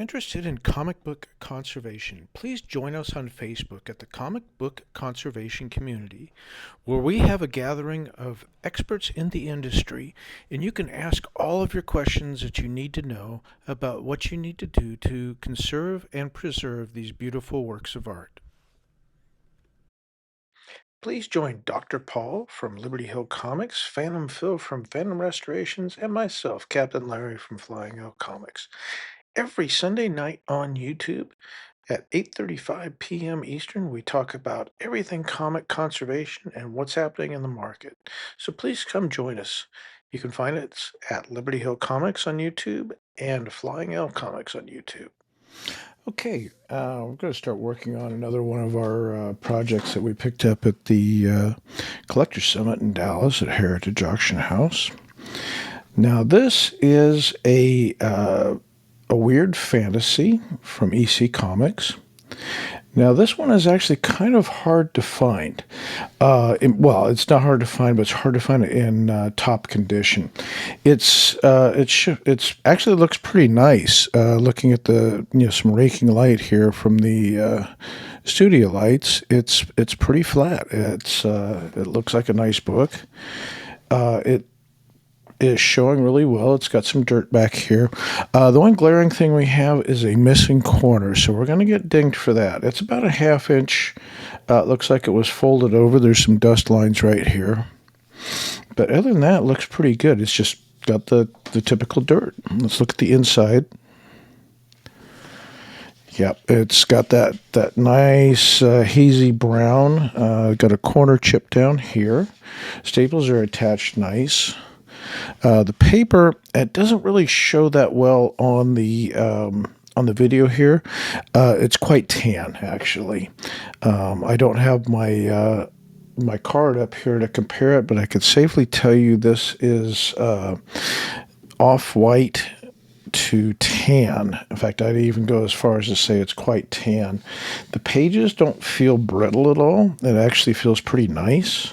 interested in comic book conservation, please join us on Facebook at the Comic Book Conservation Community, where we have a gathering of experts in the industry, and you can ask all of your questions that you need to know about what you need to do to conserve and preserve these beautiful works of art. Please join Dr. Paul from Liberty Hill Comics, Phantom Phil from Phantom Restorations, and myself, Captain Larry from Flying Owl Comics, every Sunday night on YouTube at 8:35 p.m. Eastern. We talk about everything comic conservation and what's happening in the market. So please come join us. You can find us at Liberty Hill Comics on YouTube and Flying Owl Comics on YouTube. Okay, we're going to start working on another one of our projects that we picked up at the Collectors Summit in Dallas at Heritage Auction House. Now, this is a weird fantasy from EC Comics. Now, this one is actually kind of hard to find. Well, it's not hard to find, but it's hard to find it in top condition. It's actually looks pretty nice. Looking at the some raking light here from the studio lights, it's pretty flat. It looks like a nice book. It is showing really well. It's got some dirt back here. The one glaring thing we have is a missing corner, so we're going to get dinged for that. It's about a ½ inch. It looks like it was folded over. There's some dust lines right here. But other than that, it looks pretty good. It's just got the typical dirt. Let's look at the inside. Yep, it's got that nice hazy brown. Got a corner chip down here. Staples are attached nice. The paper, it doesn't really show that well on the video here. It's quite tan, actually. I don't have my my card up here to compare it, but I could safely tell you this is off-white to tan. In fact, I'd even go as far as to say it's quite tan. The pages don't feel brittle at all. It actually feels pretty nice.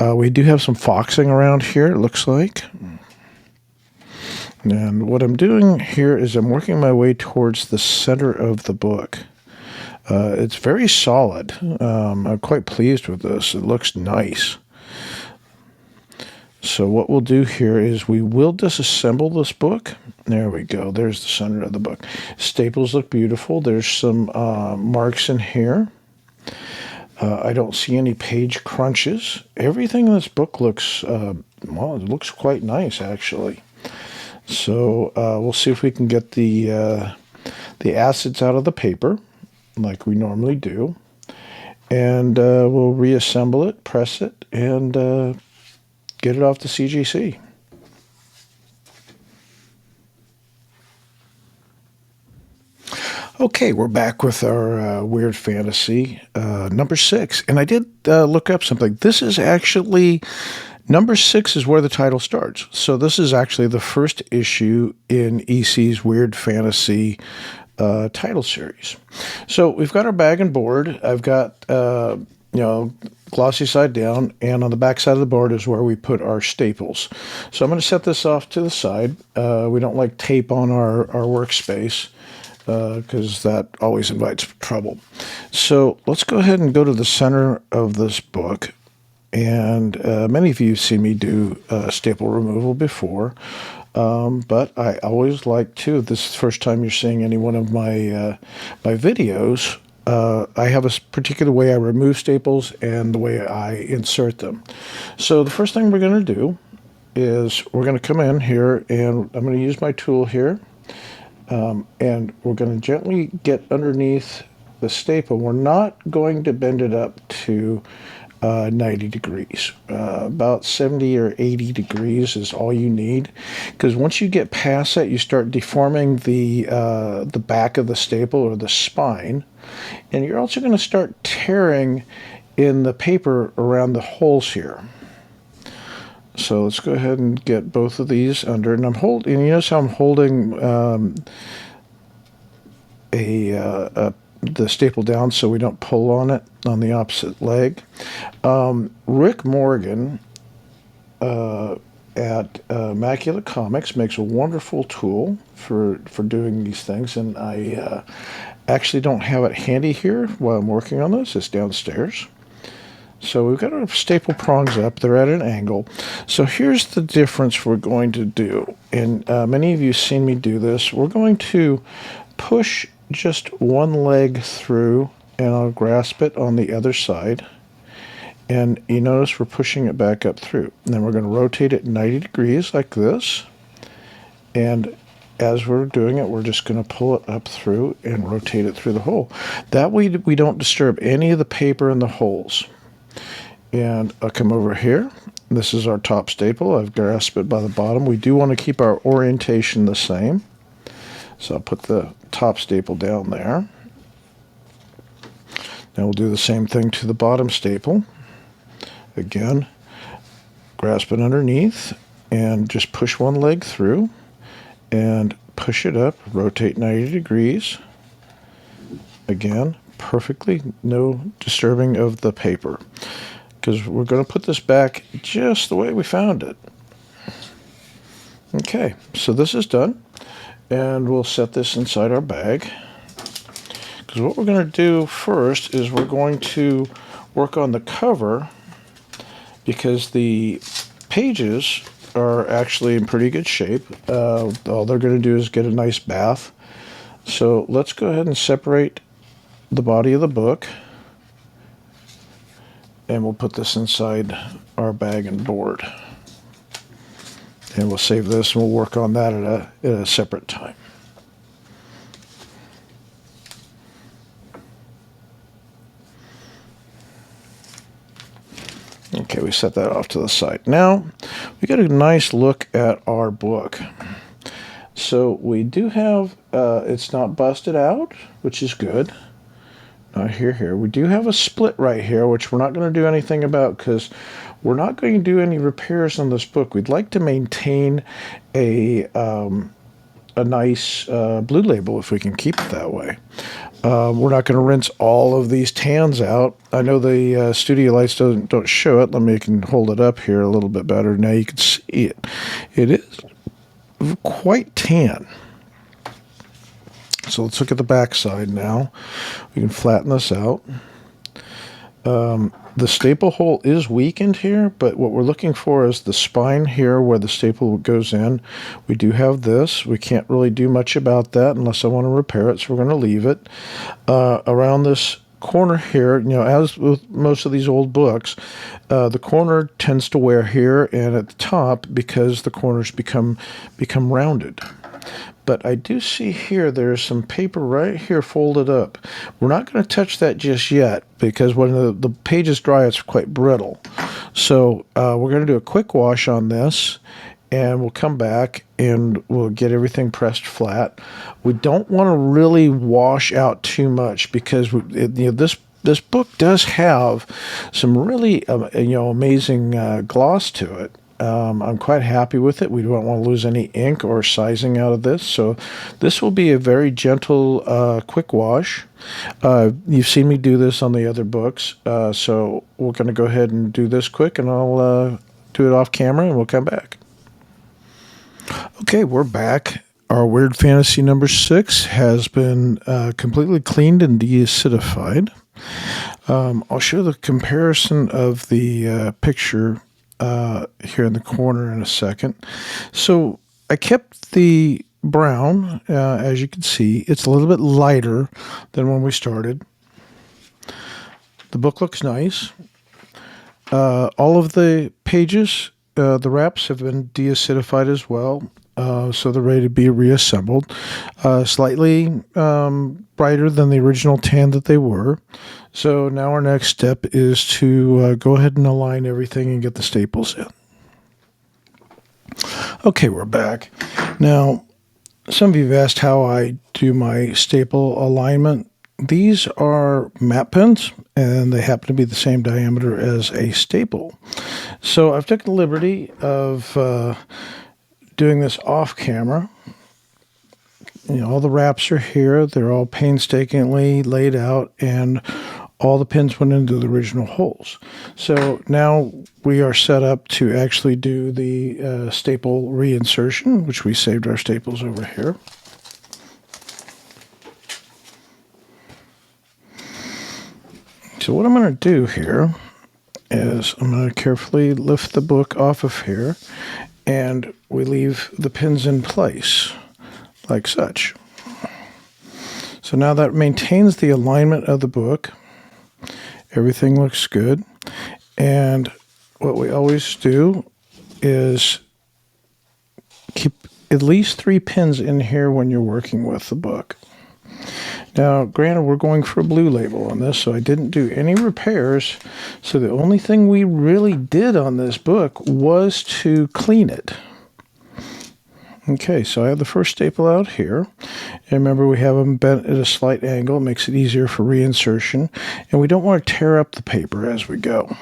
We do have some foxing around here, it looks like. And what I'm doing here is I'm working my way towards the center of the book. It's very solid. I'm quite pleased with this. It looks nice. So what we'll do here is we will disassemble this book. There we go. There's the center of the book. Staples look beautiful. There's some marks in here. I don't see any page crunches. Everything in this book looks, well, it looks quite nice, actually. So we'll see if we can get the acids out of the paper, like we normally do. And we'll reassemble it, press it, and get it off the CGC. Okay, we're back with our weird fantasy, number 6. And I did look up something. This is actually, number 6 is where the title starts. So this is actually the first issue in EC's weird fantasy title series. So we've got our bag and board. I've got, glossy side down, and on the back side of the board is where we put our staples. So I'm going to set this off to the side. We don't like tape on our workspace, because that always invites trouble. So let's go ahead and go to the center of this book. And many of you have seen me do staple removal before, but I always like to, this is the first time you're seeing any one of my videos, I have a particular way I remove staples and the way I insert them. So the first thing we're going to do is we're going to come in here, and I'm going to use my tool here. And we're going to gently get underneath the staple. We're not going to bend it up to 90 degrees. About 70 or 80 degrees is all you need, because once you get past that, you start deforming the back of the staple, or the spine, and you're also going to start tearing in the paper around the holes here. So let's go ahead and get both of these under. And I'm holding, and you notice how I'm holding the staple down so we don't pull on it on the opposite leg. Rick Morgan at Immaculate Comics. Makes a wonderful tool for doing these things, and I actually don't have it handy here while I'm working on this. It's downstairs. So we've got our staple prongs up. They're at an angle. So here's the difference we're going to do. And many of you have seen me do this. We're going to push just one leg through, and I'll grasp it on the other side. And you notice we're pushing it back up through. And then we're going to rotate it 90 degrees like this. And as we're doing it, we're just going to pull it up through and rotate it through the hole. That way we don't disturb any of the paper in the holes. And I'll come over here. This is our top staple. I've grasped it by the bottom. We do want to keep our orientation the same. So I'll put the top staple down there. Now we'll do the same thing to the bottom staple. Again, grasp it underneath and just push one leg through and push it up, rotate 90 degrees. Again, perfectly, no disturbing of the paper, because we're going to put this back just the way we found it. Okay, so this is done, and we'll set this inside our bag, because what we're going to do first is we're going to work on the cover, because the pages are actually in pretty good shape. All they're going to do is get a nice bath. So let's go ahead and separate the body of the book, and we'll put this inside our bag and board. And we'll save this, and we'll work on that at a separate time. Okay, we set that off to the side. Now, we got a nice look at our book. So we do have, it's not busted out, which is good. Here. We do have a split right here, which we're not going to do anything about because we're not going to do any repairs on this book. We'd like to maintain a nice blue label if we can keep it that way. We're not going to rinse all of these tans out. I know the studio lights don't show it. Let me can hold it up here a little bit better. Now you can see it. It is quite tan. So let's look at the back side now. We can flatten this out. The staple hole is weakened here, but what we're looking for is the spine here where the staple goes in. We do have this. We can't really do much about that unless I want to repair it, so we're going to leave it. Around this corner here, as with most of these old books, the corner tends to wear here and at the top because the corners become rounded. But I do see here there's some paper right here folded up. We're not going to touch that just yet because when the pages dry, it's quite brittle. So we're going to do a quick wash on this, and we'll come back and we'll get everything pressed flat. We don't want to really wash out too much because this book does have some really amazing gloss to it. I'm quite happy with it. We don't want to lose any ink or sizing out of this. So this will be a very gentle, quick wash. You've seen me do this on the other books. So we're going to go ahead and do this quick, and I'll do it off camera, and we'll come back. Okay, we're back. Our Weird Fantasy number 6 has been completely cleaned and deacidified. I'll show the comparison of the picture here in the corner in a second. So I kept the brown, as you can see. It's a little bit lighter than when we started. The book looks nice. All of the pages, the wraps have been deacidified as well, so they're ready to be reassembled. Slightly brighter than the original tan that they were. So now our next step is to go ahead and align everything and get the staples in. Okay, we're back. Now, some of you have asked how I do my staple alignment. These are map pens, and they happen to be the same diameter as a staple. So I've taken the liberty of doing this off camera. All the wraps are here. They're all painstakingly laid out, and all the pins went into the original holes. So now we are set up to actually do the staple reinsertion, which we saved our staples over here. So what I'm going to do here is I'm going to carefully lift the book off of here, and we leave the pins in place like such. So now that maintains the alignment of the book. Everything looks good. And what we always do is keep at least 3 pins in here when you're working with the book. Now, granted, we're going for a blue label on this, so I didn't do any repairs. So the only thing we really did on this book was to clean it. Okay, so I have the first staple out here. And remember, we have them bent at a slight angle. It makes it easier for reinsertion. And we don't want to tear up the paper as we go.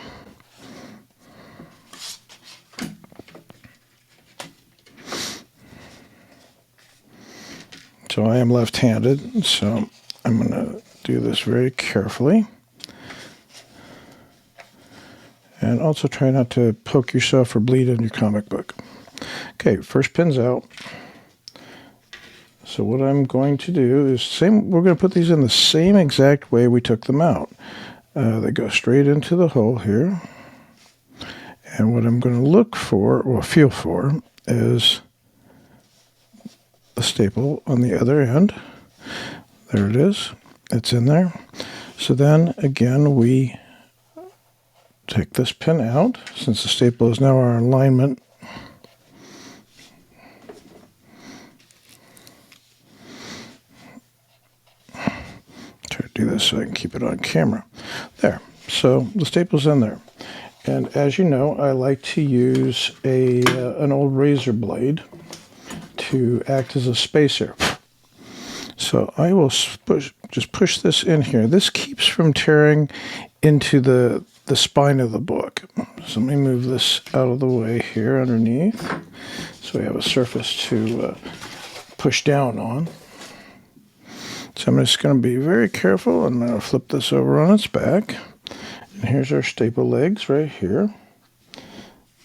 So I am left-handed, so I'm going to do this very carefully. And also try not to poke yourself or bleed in your comic book. Okay, first pin's out. So what I'm going to do is we're going to put these in the same exact way we took them out. They go straight into the hole here. And what I'm going to look for, or feel for, is the staple on the other end. There it is. It's in there. So then, again, we take this pin out, since the staple is now our alignment. Try to do this so I can keep it on camera. There. So the staple's in there. And as you know, I like to use an old razor blade to act as a spacer. So I will just push this in here. This keeps from tearing into the spine of the book. So let me move this out of the way here underneath, so we have a surface to push down on. So I'm just going to be very careful. I'm going to flip this over on its back. And here's our staple legs right here.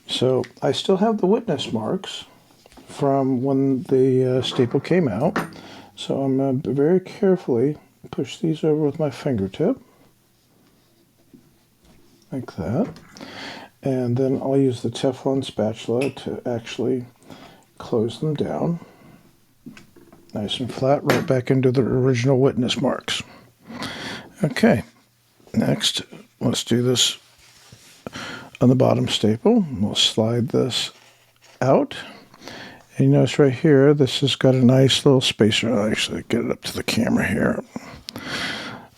So I still have the witness marks from when the staple came out. So I'm going to very carefully push these over with my fingertip, like that. And then I'll use the Teflon spatula to actually close them down. Nice and flat, right back into the original witness marks. Okay, next, let's do this on the bottom staple. We'll slide this out. And you notice right here, this has got a nice little spacer. I'll actually get it up to the camera here.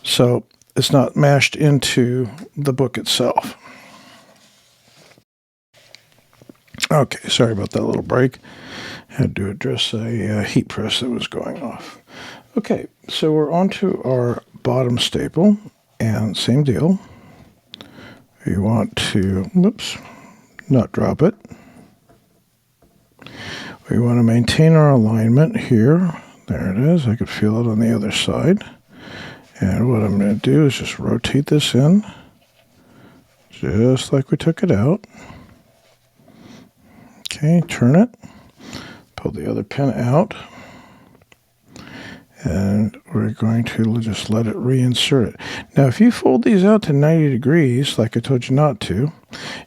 So it's not mashed into the book itself. Okay, sorry about that little break. Had to address a heat press that was going off. Okay, so we're on to our bottom staple, and same deal. You want to, not drop it. We want to maintain our alignment here. There it is. I could feel it on the other side. And what I'm going to do is just rotate this in, just like we took it out. Okay, turn it. Pull the other pin out. And we're going to just let it reinsert it. Now, if you fold these out to 90 degrees, like I told you not to,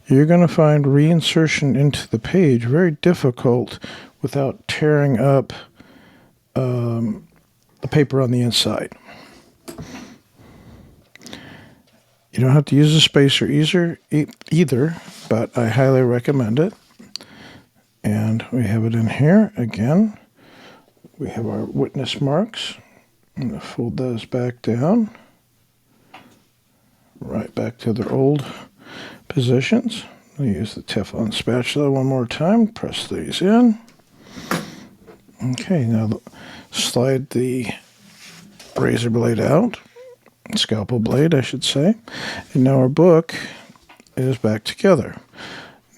you're going to find reinsertion into the page very difficult without tearing up the paper on the inside. You don't have to use a spacer either, but I highly recommend it. And we have it in here again. We have our witness marks. I'm going to fold those back down, right back to their old positions. I'll use the Teflon spatula one more time, press these in. Okay, now slide the razor blade out, scalpel blade, I should say. And now our book is back together.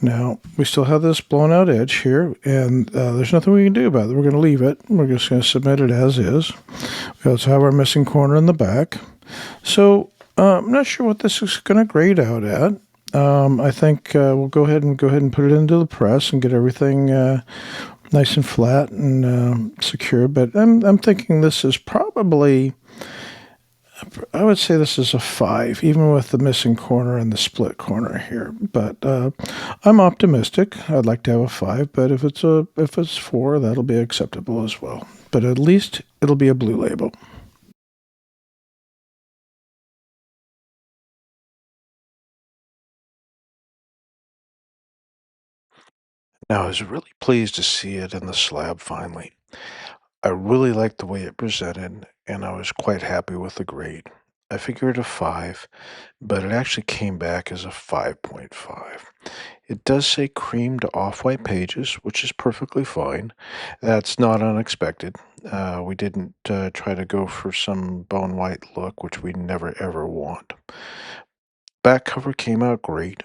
Now, we still have this blown out edge here, and there's nothing we can do about it. We're going to leave it. We're just going to submit it as is. We also have our missing corner in the back. So I'm not sure what this is going to grade out at. I think we'll go ahead and put it into the press and get everything nice and flat and secure. But I'm thinking this is probably, I would say this is a 5, even with the missing corner and the split corner here. But I'm optimistic. I'd like to have a 5, but if it's 4, that'll be acceptable as well. But at least it'll be a blue label. Now, I was really pleased to see it in the slab finally. I really liked the way it presented, and I was quite happy with the grade. I figured a 5, but it actually came back as a 5.5. It does say cream to off-white pages, which is perfectly fine. That's not unexpected. We didn't try to go for some bone white look, which we never ever want. Back cover came out great.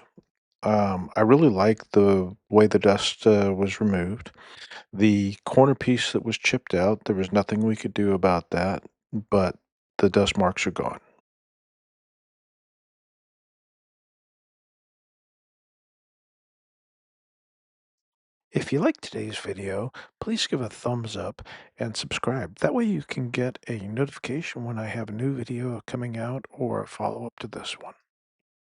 I really like the way the dust was removed. The corner piece that was chipped out, there was nothing we could do about that, but the dust marks are gone. If you liked today's video, please give a thumbs up and subscribe. That way you can get a notification when I have a new video coming out or a follow-up to this one.